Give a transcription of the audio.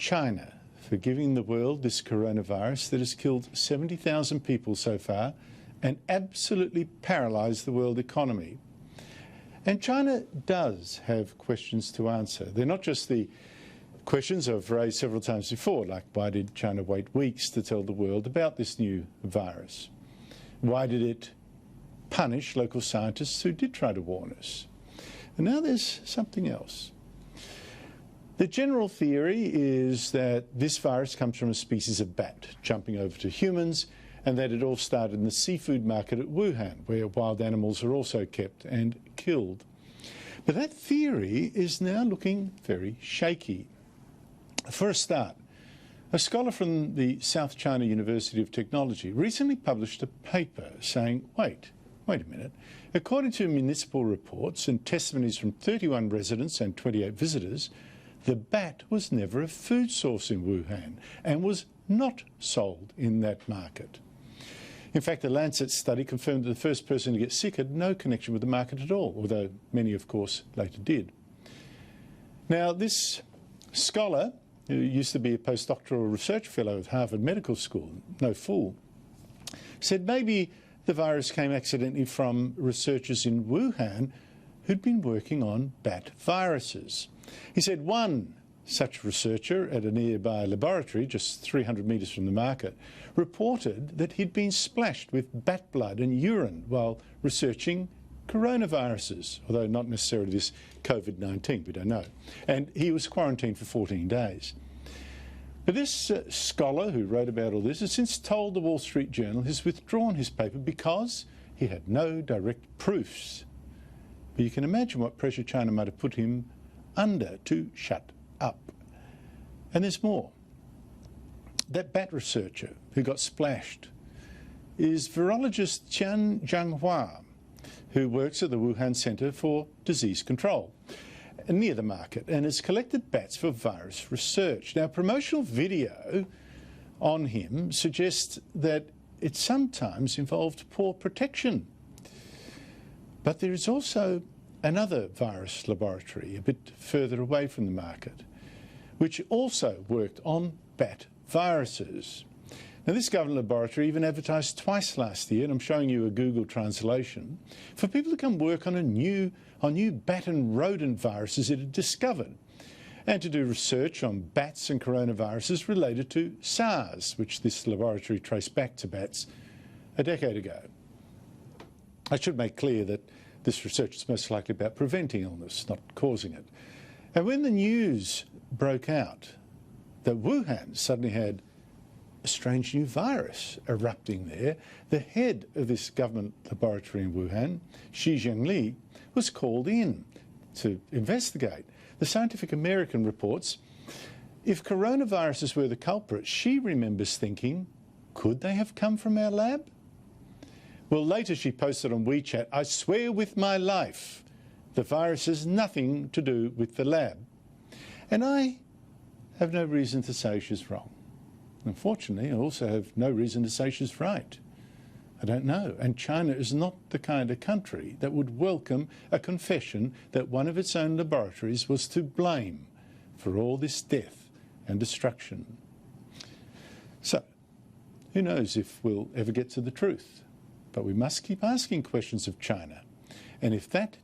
China for giving the world this coronavirus that has killed 70,000 people so far and absolutely paralysed the world economy. And China does have questions to answer. They're not just the questions I've raised several times before, like why did China wait weeks to tell the world about this new virus? Why did it punish local scientists who did try to warn us? And now there's something else. The general theory is that this virus comes from a species of bat jumping over to humans, and that it all started in the seafood market at Wuhan, where wild animals are also kept and killed. But that theory is now looking very shaky. For a start, a scholar from the South China University of Technology recently published a paper saying, wait a minute, according to municipal reports and testimonies from 31 residents and 28 visitors, the bat was never a food source in Wuhan and was not sold in that market. In fact, the Lancet study confirmed that the first person to get sick had no connection with the market at all, although many, of course, later did. Now, this scholar, who used to be a postdoctoral research fellow at Harvard Medical School, no fool, said maybe the virus came accidentally from researchers in Wuhan who'd been working on bat viruses. He said one such researcher at a nearby laboratory, just 300 metres from the market, reported that he'd been splashed with bat blood and urine while researching coronaviruses, although not necessarily this COVID-19, we don't know. And he was quarantined for 14 days. But this scholar who wrote about all this has since told the Wall Street Journal he's withdrawn his paper because he had no direct proofs. But you can imagine what pressure China might have put him under to shut up. And there's more. That bat researcher who got splashed is virologist Qian Zhanghua, who works at the Wuhan Center for Disease Control near the market and has collected bats for virus research. Now, a promotional video on him suggests that it sometimes involved poor protection. But there is also another virus laboratory a bit further away from the market, which also worked on bat viruses. Now, this government laboratory even advertised twice last year, and I'm showing you a Google translation, for people to come work on new bat and rodent viruses it had discovered, and to do research on bats and coronaviruses related to SARS, which this laboratory traced back to bats a decade ago. I should make clear that this research is most likely about preventing illness, not causing it. And when the news broke out that Wuhan suddenly had a strange new virus erupting there, the head of this government laboratory in Wuhan, Shi Zhengli, was called in to investigate. The Scientific American reports, if coronaviruses were the culprit, she remembers thinking, could they have come from our lab? Well, later she posted on WeChat, I swear with my life, the virus has nothing to do with the lab. And I have no reason to say she's wrong. Unfortunately, I also have no reason to say she's right. I don't know. And China is not the kind of country that would welcome a confession that one of its own laboratories was to blame for all this death and destruction. So, who knows if we'll ever get to the truth? But we must keep asking questions of China. And if that